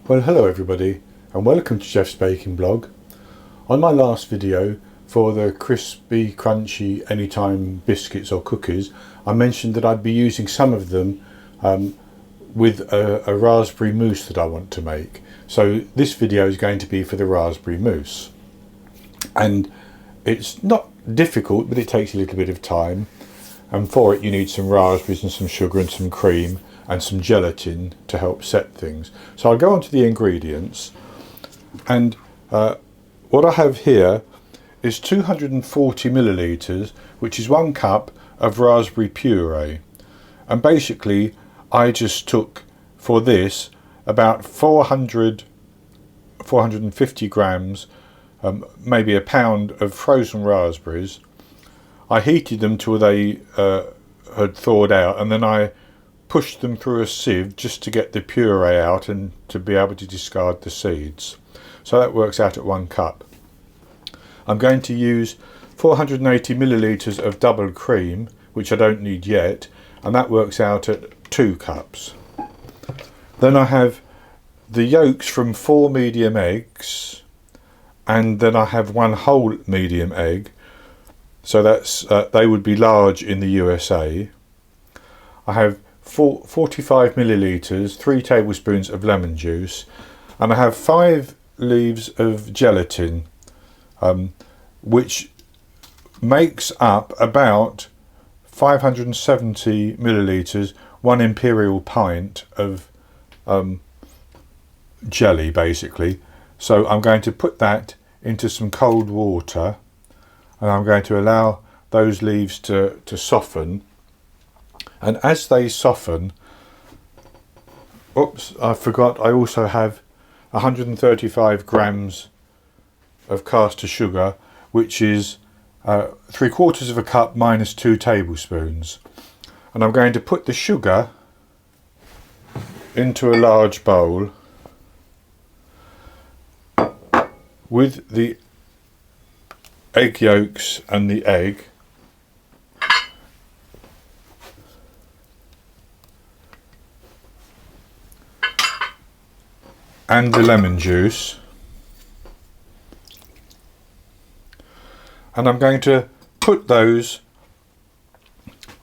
Well, hello everybody and welcome to Jeff's Baking Blog. On my last video for the crispy, crunchy anytime biscuits or cookies, I mentioned that I'd be using some of them with a raspberry mousse that I want to make. So this video is going to be for the raspberry mousse. And it's not difficult, but it takes a little bit of time. And for it you need some raspberries and some sugar and some cream and some gelatin to help set things. So I'll go on to the ingredients, and what I have here is 240 millilitres, which is 1 cup of raspberry puree. And basically I just took for this about 450 grams, maybe a pound of frozen raspberries. I heated them till they had thawed out, and then I pushed them through a sieve just to get the puree out and to be able to discard the seeds. So that works out at 1 cup. I'm going to use 480 millilitres of double cream, which I don't need yet, and that works out at 2 cups. Then I have the yolks from 4 medium eggs, and then I have 1 whole medium egg, so that's they would be large in the USA. I have 45 millilitres, 3 tablespoons of lemon juice, and I have 5 leaves of gelatin, which makes up about 570 millilitres, 1 imperial pint of jelly basically. So I'm going to put that into some cold water, and I'm going to allow those leaves to soften. And as they soften, oops, I forgot, I also have 135 grams of caster sugar, which is 3/4 of a cup minus 2 tablespoons. And I'm going to put the sugar into a large bowl with the egg yolks and the egg, and the lemon juice, and I'm going to put those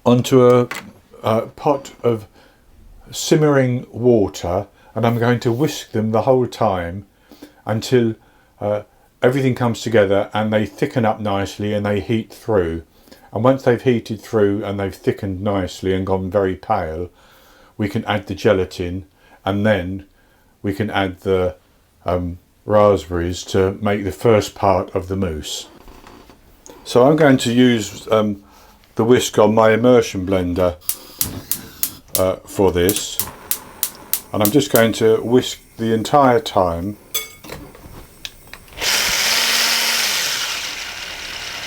onto a pot of simmering water, and I'm going to whisk them the whole time until everything comes together and they thicken up nicely and they heat through. And once they've heated through and they've thickened nicely and gone very pale, we can add the gelatin, and then we can add the raspberries to make the first part of the mousse. So I'm going to use the whisk on my immersion blender for this, and I'm just going to whisk the entire time,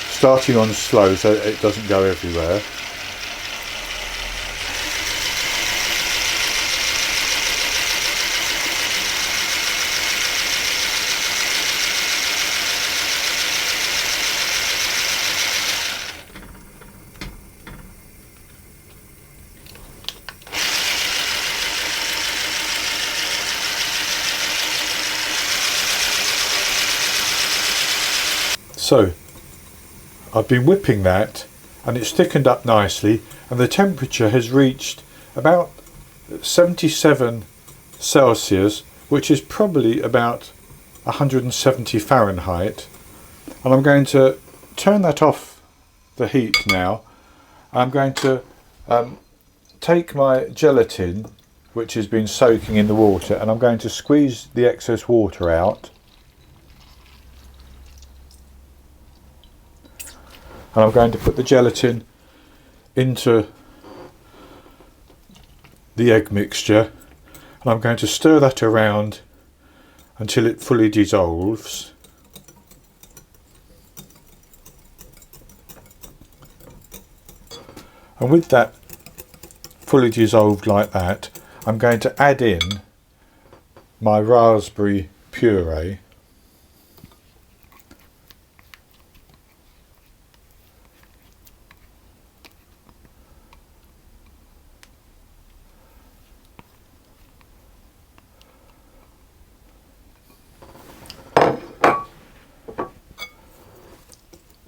starting on slow so it doesn't go everywhere. So I've been whipping that, and it's thickened up nicely, and the temperature has reached about 77 Celsius, which is probably about 170 Fahrenheit. And I'm going to turn that off the heat now. I'm going to take my gelatin, which has been soaking in the water, and I'm going to squeeze the excess water out. And I'm going to put the gelatin into the egg mixture, and I'm going to stir that around until it fully dissolves. And with that fully dissolved like that, I'm going to add in my raspberry puree.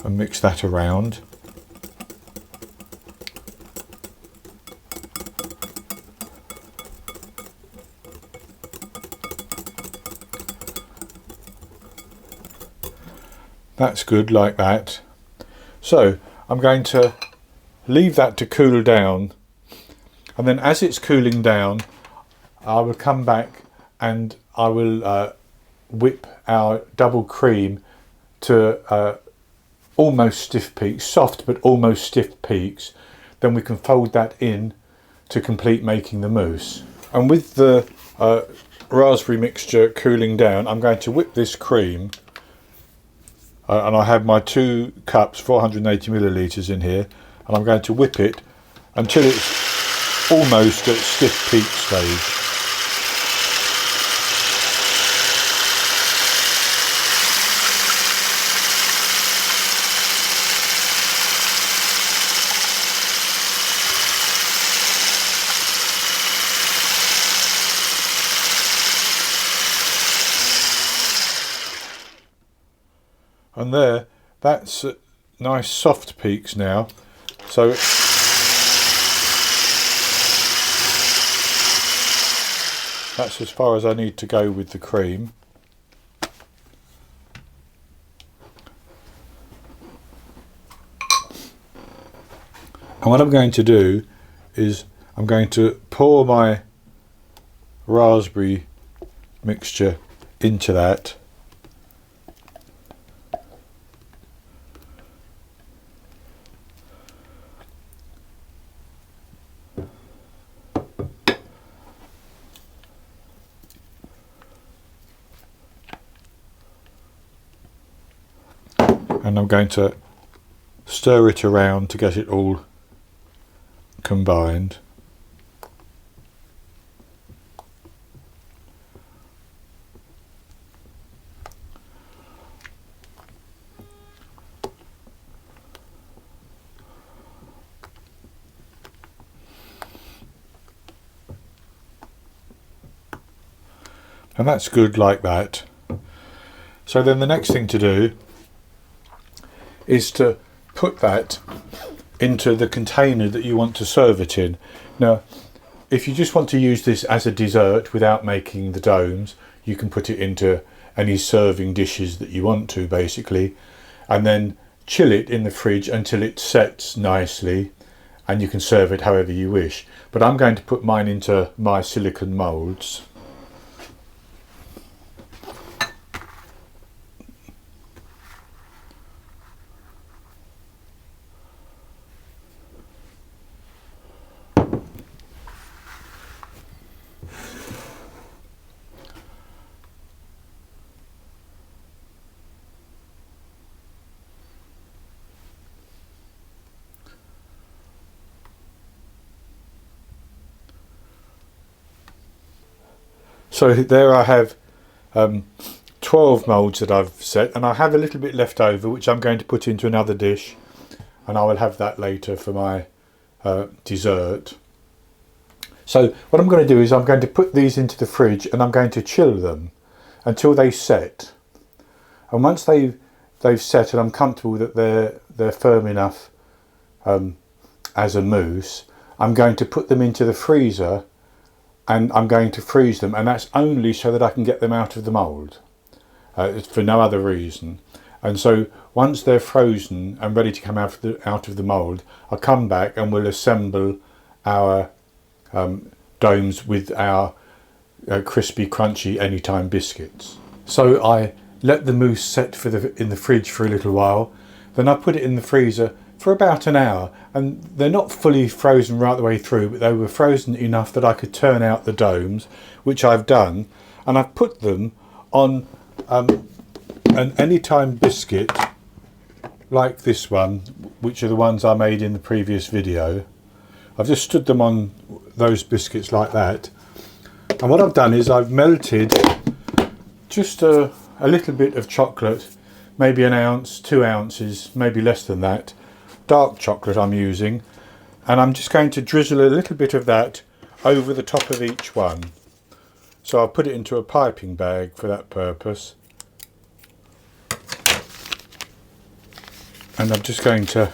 and mix that around. That's good, like that. So I'm going to leave that to cool down, and then as it's cooling down I will come back and I will whip our double cream to almost stiff peaks, soft but almost stiff peaks. Then we can fold that in to complete making the mousse. And with the raspberry mixture cooling down, I'm going to whip this cream. And I have my 2 cups, 480 millilitres in here, and I'm going to whip it until it's almost at stiff peak stage. And there, that's nice soft peaks now. So that's as far as I need to go with the cream. And what I'm going to do is I'm going to pour my raspberry mixture into that. And I'm going to stir it around to get it all combined. And that's good, like that. So then the next thing to do is to put that into the container that you want to serve it in. Now, if you just want to use this as a dessert without making the domes, you can put it into any serving dishes that you want to, basically, and then chill it in the fridge until it sets nicely, and you can serve it however you wish. But I'm going to put mine into my silicone moulds. So there I have 12 moulds that I've set, and I have a little bit left over which I'm going to put into another dish, and I will have that later for my dessert. So what I'm going to do is I'm going to put these into the fridge and I'm going to chill them until they set. And once they've set and I'm comfortable that they're firm enough as a mousse, I'm going to put them into the freezer and I'm going to freeze them, and that's only so that I can get them out of the mould. It's for no other reason. And so once they're frozen and ready to come out of the mould, I'll come back and we'll assemble our domes with our crispy, crunchy Anytime biscuits. So I let the mousse set in the fridge for a little while, then I put it in the freezer for about an hour, and they're not fully frozen right the way through, but they were frozen enough that I could turn out the domes, which I've done, and I've put them on an Anytime biscuit like this one, which are the ones I made in the previous video. I've just stood them on those biscuits like that, and what I've done is I've melted just a little bit of chocolate, maybe an ounce, 2 ounces, maybe less than that, dark chocolate I'm using, and I'm just going to drizzle a little bit of that over the top of each one. So I'll put it into a piping bag for that purpose. And I'm just going to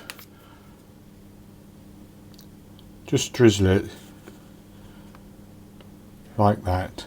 just drizzle it like that.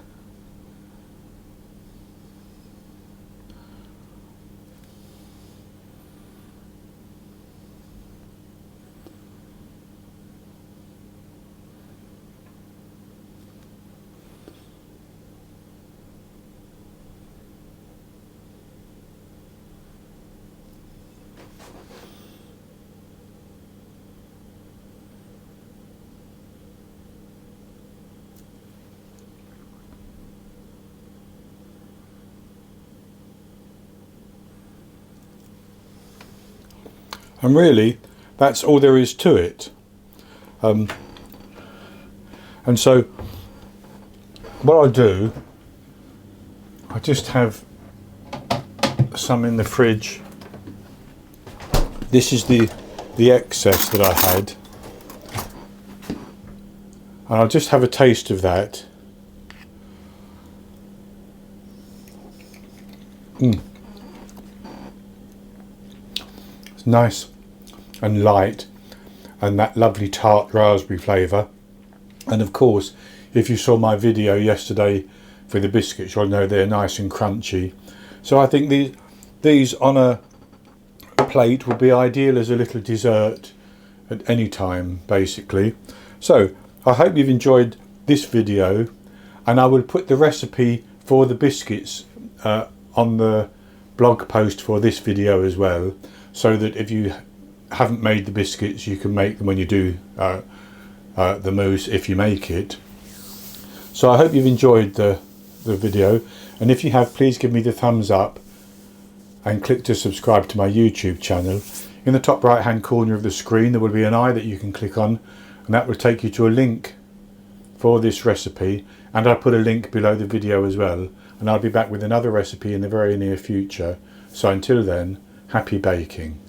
And really, that's all there is to it. And so, what I do, I just have some in the fridge. This is the excess that I had. And I'll just have a taste of that. It's nice and light, and that lovely tart raspberry flavour. And of course, if you saw my video yesterday for the biscuits, you'll know they're nice and crunchy. So I think these on a plate would be ideal as a little dessert at any time, basically. So I hope you've enjoyed this video, and I will put the recipe for the biscuits on the blog post for this video as well, so that if you haven't made the biscuits, you can make them when you do the mousse, if you make it. So I hope you've enjoyed the video, and if you have, please give me the thumbs up and click to subscribe to my YouTube channel. In the top right hand corner of the screen there will be an eye that you can click on, and that will take you to a link for this recipe, and I'll put a link below the video as well, and I'll be back with another recipe in the very near future. So until then, happy baking.